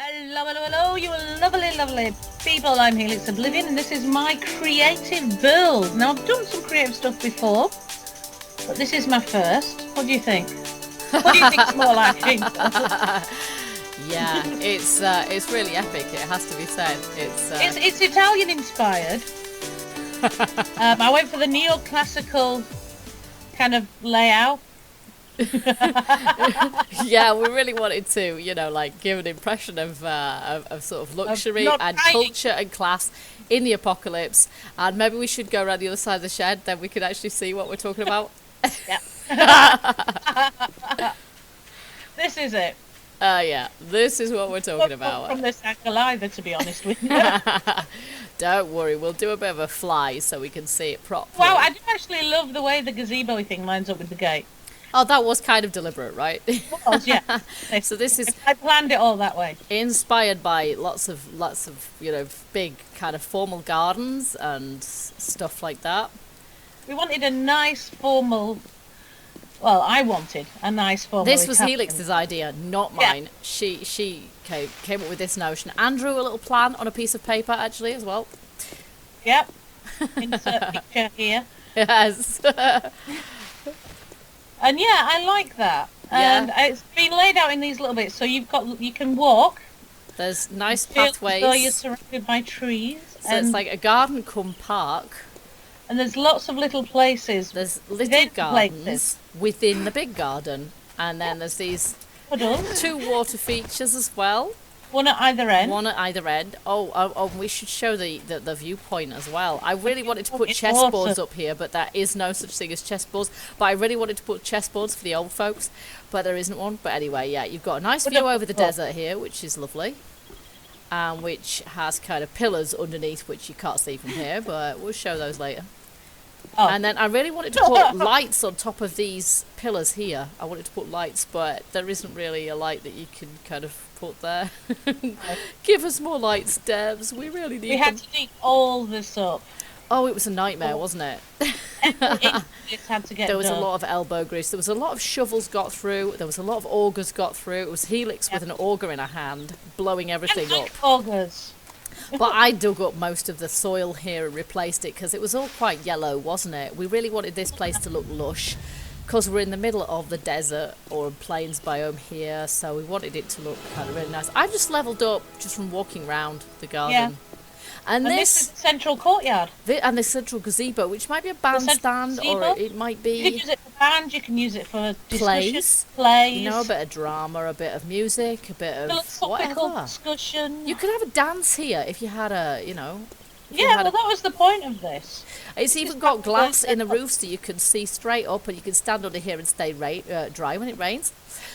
Hello, hello, hello, you lovely, lovely people. I'm Helix Oblivion, and this is my creative build. Now, I've done some creative stuff before, but this is my first. What do you think? What do you think's more likely? Yeah, it's really epic. It has to be said. It's Italian inspired. I went for the neoclassical kind of layout. Yeah, we really wanted to, like give an impression of sort of luxury and culture and class in the apocalypse. And maybe we should go around the other side of the shed, then we can actually see what we're talking about. Yeah. This is it. Yeah, this is what we're talking about. From this angle either, to be honest with you. Don't worry, we'll do a bit of a fly so we can see it properly. Wow, I do actually love the way the gazebo thing lines up with the gate. Oh, that was kind of deliberate, right? It was, yeah. So this is I planned it all that way. inspired by lots of big kind of formal gardens and stuff like that. We wanted a nice formal. Well, I wanted a nice formal. This was Italian. Helix's idea, not mine. Yeah. She came up with this notion and drew a little plan on a piece of paper actually as well. Yep. Insert picture here. Yes. And yeah, I like that. And it's been laid out in these little bits, so you can walk. There's nice Feel as pathways. though you're surrounded by trees. So it's like a garden cum park. And there's lots of little places. There's little gardens within the big garden. And then there's these two water features as well. One at either end. One at either end. Oh, we should show the viewpoint as well. I really wanted to put chessboards up here, but there is no such thing as chessboards. But I really wanted to put chessboards for the old folks, but there isn't one. But anyway, yeah, you've got a nice view over the desert here, which is lovely. Which has kind of pillars underneath, which you can't see from here, but we'll show those later. Oh. And then I really wanted to put lights on top of these pillars here. I wanted to put lights, but there isn't really a light that you can kind of put there. Give us more lights, devs. We really need them. We had to dig all this up. Oh, it was a nightmare, wasn't it? Had to get there was done. a lot of elbow grease. There was a lot of shovels got through. There was a lot of augers got through. It was Helix with an auger in her hand, blowing everything up. Augers. But I dug up most of the soil here and replaced it because it was all quite yellow, wasn't it? We really wanted this place to look lush because we're in the middle of the desert or plains biome here, so we wanted it to look kind of really nice. I've just leveled up just from walking around the garden. Yeah. And this is the central courtyard. And the central gazebo, which might be a bandstand or it might be... You can use it for band, you can use it for plays. You know, a bit of drama, a bit of music, a bit of philosophical whatever. discussion. You could have a dance here if you had a, Yeah, well, that was the point of this. It's even got glass in the roof so you can see straight up and you can stand under here and stay dry when it rains.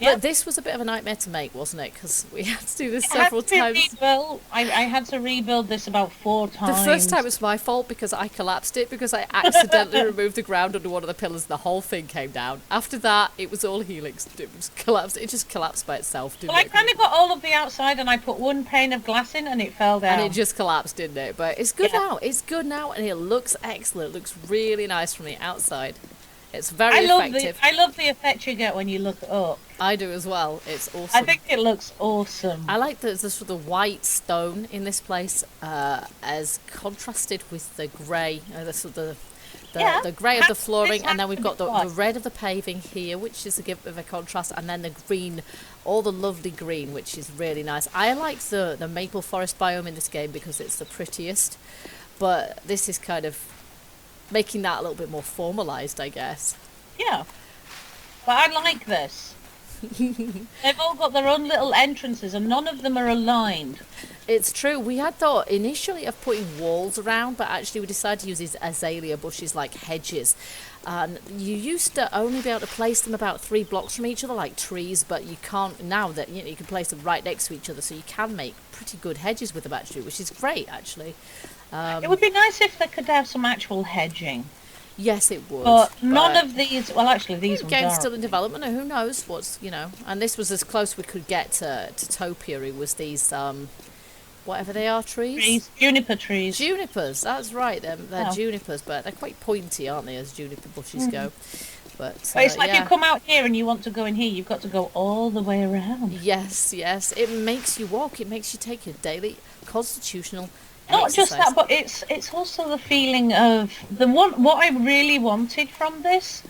But this was a bit of a nightmare to make, wasn't it? Because we had to do this several times. I had to rebuild this about 4 times. The first time was my fault because I collapsed it because I accidentally removed the ground under one of the pillars. The whole thing came down. After that, it was all Helix. It was collapsed. It just collapsed by itself, didn't it? I kind of got all of the outside and I put one pane of glass in and it fell down. And it just collapsed, didn't it? But it's good now. It's good now and it looks excellent. It looks really nice from the outside. It's very effective. I love the effect you get when you look up. I do as well. It's awesome. I think it looks awesome. I like the sort of white stone in this place as contrasted with the grey, the grey of the flooring, and then we've got the red of the paving here, which is a bit of a contrast, and then the green, all the lovely green, which is really nice. I like the maple forest biome in this game because it's the prettiest, but this is kind of making that a little bit more formalised, I guess. Yeah, but I like this. They've all got their own little entrances and none of them are aligned. It's true. We had thought initially of putting walls around, but actually we decided to use these azalea bushes like hedges. You used to only be able to place them about 3 blocks from each other like trees, but you can't now that you can place them right next to each other, so you can make pretty good hedges with them actually, which is great actually. It would be nice if they could have some actual hedging. Yes, it would. But none of these... Well, actually, these ones game's are. still in development, and who knows what's, And this was as close we could get to Topia. It was these, whatever they are, trees? Juniper trees. Junipers, that's right. They're junipers, but they're quite pointy, aren't they, as juniper bushes go. But It's like yeah. you come out here and you want to go in here, you've got to go all the way around. Yes, it makes you walk. It makes you take your daily constitutional Not exercise. just that, but it's also the feeling of what I really wanted from this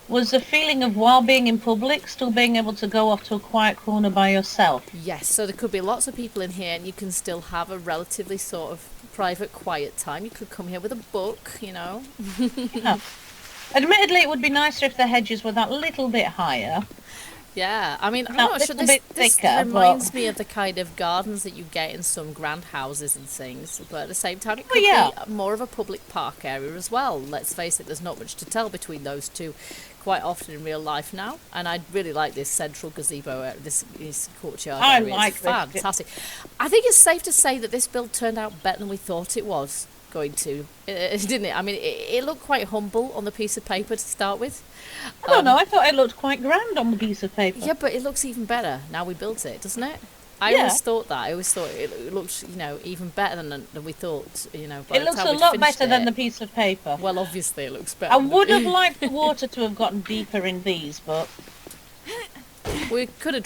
was the feeling of, while being in public, still being able to go off to a quiet corner by yourself. Yes, so there could be lots of people in here and you can still have a relatively sort of private, quiet time. You could come here with a book, you know. Yeah. Admittedly, it would be nicer if the hedges were that little bit higher. Yeah, I mean, I'm Not not a sure. little bit This thicker, reminds but... me of the kind of gardens that you get in some grand houses and things, but at the same time, it could yeah. be more of a public park area as well. Let's face it, there's not much to tell between those two quite often in real life now, and I really like this central gazebo, this courtyard area. like it's this. fantastic. I think it's safe to say that this build turned out better than we thought it was going to, didn't it? I mean, it looked quite humble on the piece of paper to start with. I don't know, I thought it looked quite grand on the piece of paper. Yeah, but it looks even better now we built it, doesn't it? I Yeah. always thought that. I always thought it looked, you know, even better than we thought, you know. By It the looks time a we'd lot finished better than it. the piece of paper. Well, obviously it looks better. I would have liked the water to have gotten deeper in these, but We could have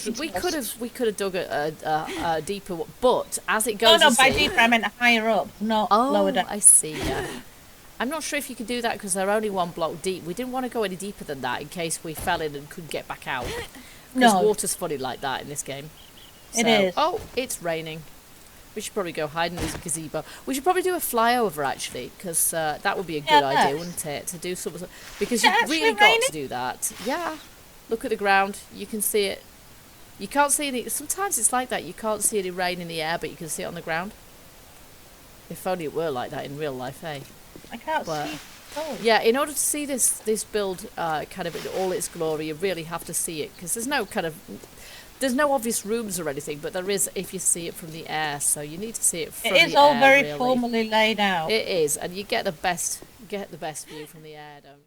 dug a deeper, but as it goes. no, by deeper I meant higher up, not lower down. I see. Yeah. I'm not sure if you could do that because they're only one block deep. We didn't want to go any deeper than that in case we fell in and couldn't get back out. Because No. water's funny like that in this game. It is. Oh, it's raining. We should probably go hide in this gazebo. We should probably do a flyover actually, because that would be a good idea, let's. wouldn't it? To do something, because Is it you've really actually got raining? to do that. Yeah. Look at the ground. You can see it. You can't see any. Sometimes it's like that. You can't see any rain in the air, but you can see it on the ground. If only it were like that in real life, eh? I can't But- see. Oh. Yeah, in order to see this build kind of in all its glory, you really have to see it because there's no obvious rooms or anything, but there is if you see it from the air. So you need to see it from It is the all air, very really. formally laid out. It is, and you get the best view from the air, don't you?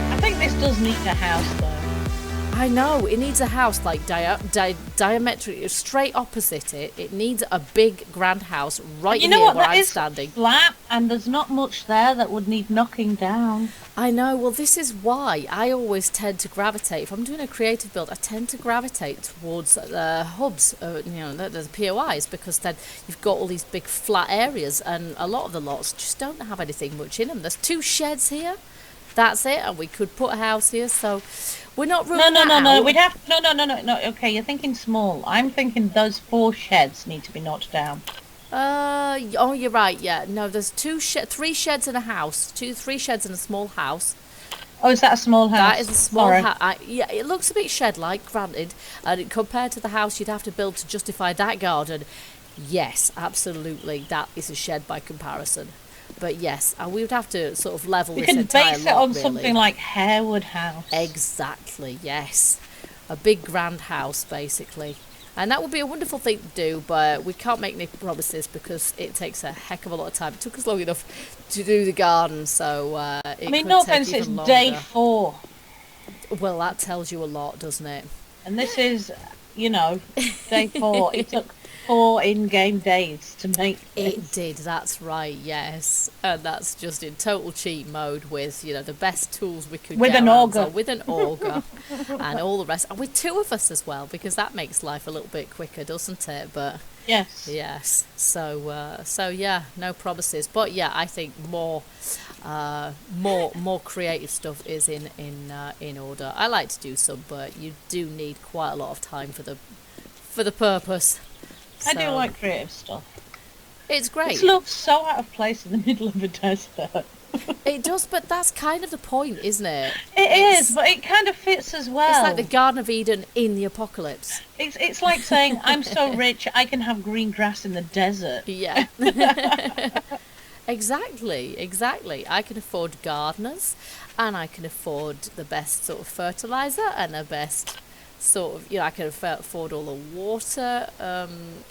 I think this does need a house, though. I know, it needs a house like diametrically straight opposite it. It needs a big grand house right You know here what? where That I'm is standing. flat, and there's not much there that would need knocking down. I know, well this is why I always tend to gravitate, if I'm doing a creative build, I tend to gravitate towards hubs, the POIs, because then you've got all these big flat areas, and a lot of the lots just don't have anything much in them. There's 2 sheds here, that's it, and we could put a house here, so we're not ruling No. that out. We'd have no. Okay, you're thinking small. I'm thinking those 4 sheds need to be knocked down. Oh, you're right. Yeah, no. There's 3 sheds in a house. 3 sheds in a small house. Oh, is that a small house? That is a small Sorry. house. Yeah, it looks a bit shed-like, granted. And compared to the house you'd have to build to justify that garden, yes, absolutely, that is a shed by comparison. But yes, and we would have to sort of level We this can entire base it lot, on really. something like Harewood House. Exactly. Yes, a big grand house, basically. And that would be a wonderful thing to do, but we can't make any promises because it takes a heck of a lot of time. It took us long enough to do the garden, so it I mean, could no take offence, even it's longer. day 4. Well, that tells you a lot, doesn't it? And this is, day 4. It took 4 in-game days to make this. It did, that's right, yes. And that's just in total cheat mode with, the best tools we could With get an our hands auger. on, with an auger and all the rest. And with 2 of us as well, because that makes life a little bit quicker, doesn't it? But Yes. yes, so yeah, no promises. But yeah, I think more creative stuff is in order. I like to do some, but you do need quite a lot of time for the purpose. I do So, like creative stuff. it's great. This looks so out of place in the middle of a desert. It does, but that's kind of the point, isn't it? It is, but it kind of fits as well. It's like the Garden of Eden in the apocalypse. It's like saying, I'm so rich, I can have green grass in the desert. Yeah. Exactly. I can afford gardeners, and I can afford the best sort of fertilizer and the best sort of, I can afford all the water,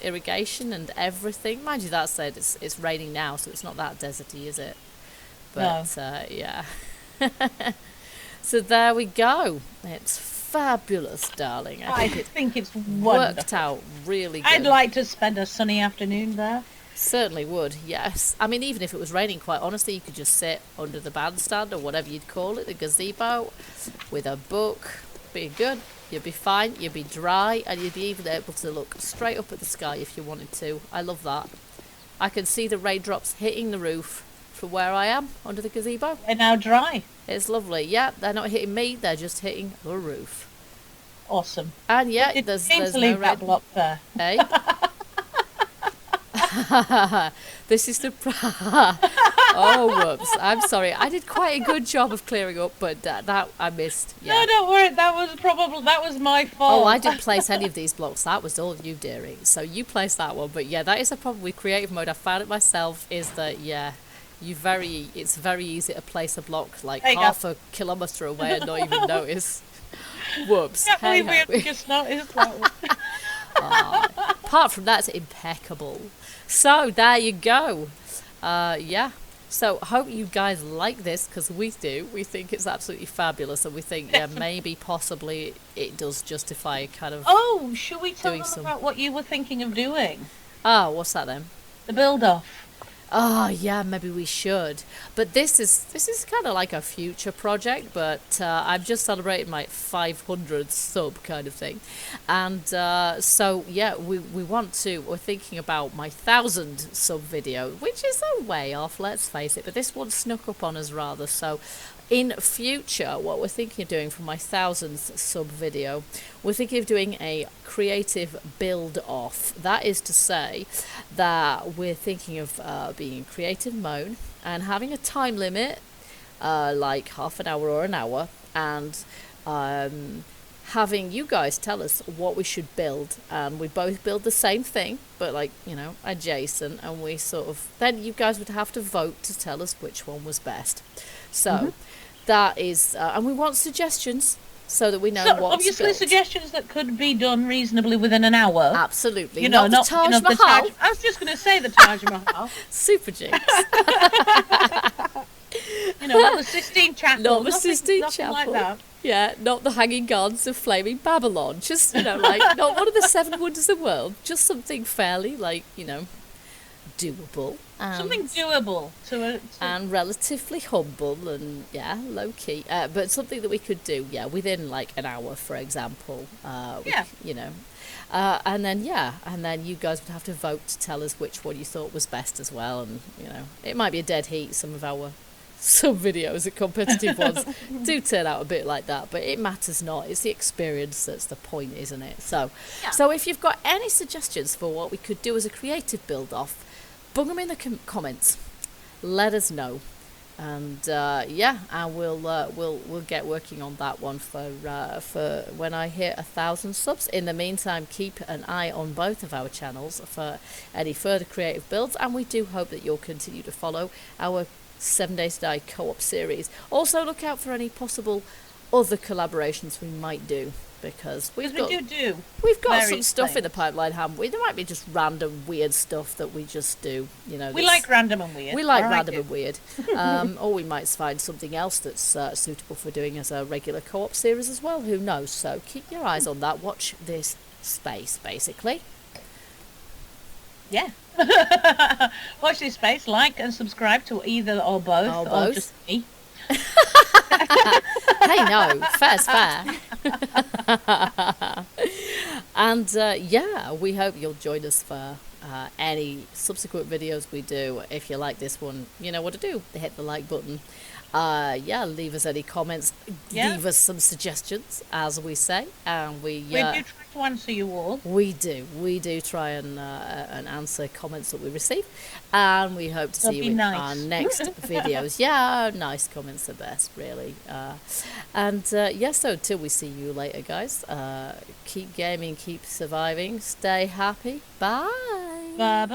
irrigation and everything. Mind you, that said, it's raining now, so it's not that deserty, is it? But yeah. So there we go. It's fabulous, darling. I think it's worked wonderful. out really good. I'd like to spend a sunny afternoon there. Certainly would, yes. I mean, even if it was raining, quite honestly, you could just sit under the bandstand or whatever you'd call it, the gazebo, with a book. Be good. You'd be fine. You'd be dry, and you'd be even able to look straight up at the sky if you wanted to. I love that. I can see the raindrops hitting the roof from where I am under the gazebo. They're now dry. It's lovely. Yeah, they're not hitting me. They're just hitting the roof. Awesome. And yeah, Did there's seem to no leave that rain. block there. Hey. This is the oh whoops, I'm sorry, I did quite a good job of clearing up, but that I missed. Yeah. No, don't worry. That was my fault. Oh, I didn't place any of these blocks. That was all you, dearie. So you placed that one. But yeah, that is a problem with creative mode. I found it myself. Is that it's very easy to place a block like half a kilometre away and not even notice. Whoops. I can't believe we have just noticed that one. Apart from that, it's impeccable. So there you go. Yeah. So hope you guys like this, because we do. We think it's absolutely fabulous, and we think maybe possibly it does justify kind of. Oh, should we tell Doing them some- about what you were thinking of doing? Oh, what's that then? The build-off. Oh yeah, maybe we should. But this is kind of like a future project. But I've just celebrated my 500th sub kind of thing, and so yeah, we're thinking about my 1,000 sub video, which is a way off. Let's face it. But this one snuck up on us rather. So in future, what we're thinking of doing for my 1,000th sub video, we're thinking of doing a creative build off. That is to say that we're thinking of being in creative mode and having a time limit, like half an hour or an hour, and having you guys tell us what we should build, and we both build the same thing, but like, adjacent, and we sort of, then you guys would have to vote to tell us which one was best. So that is, and we want suggestions so that we know what obviously to build. suggestions that could be done reasonably within an hour. Absolutely. Not the Taj the Mahal. Taj. I was just going to say the Taj Mahal. Super Jinx. Not the Sistine Chapel. Not the nothing, Sistine nothing Chapel. like that. Yeah, not the hanging gardens of flaming Babylon. Just, like, not one of the 7 wonders of the world. Just something fairly, like, doable. Something doable and relatively humble and low key, but something that we could do within like an hour, for example. And then you guys would have to vote to tell us which one you thought was best as well. And it might be a dead heat. Some videos, the competitive ones, do turn out a bit like that, but it matters not. It's the experience that's the point, isn't it? So if you've got any suggestions for what we could do as a creative build-off, bung them in the comments. Let us know, and and we'll get working on that one for when I hit 1,000 subs. In the meantime, keep an eye on both of our channels for any further creative builds, and we do hope that you'll continue to follow our 7 Days to Die co-op series. Also, look out for any possible other collaborations we might do, because we've got some stuff in the pipeline, haven't we? There might be just random weird stuff that we just do. We like random and weird. We like random and weird. Or we might find something else that's suitable for doing as a regular co-op series as well. Who knows? So keep your eyes on that. Watch this space, basically. Yeah. Watch this space. Like and subscribe to either or both. Or just me. Hey, no, fair's fair. And we hope you'll join us for any subsequent videos we do. If you like this one, you know what to do. Hit the like button. Leave us any comments. Leave us some suggestions, as we say, and we do try to answer you all. We do try and answer comments that we receive, and we hope to see you in our next videos. Nice comments are best, really. So until we see you later, guys, keep gaming, keep surviving, stay happy. Bye. Bye.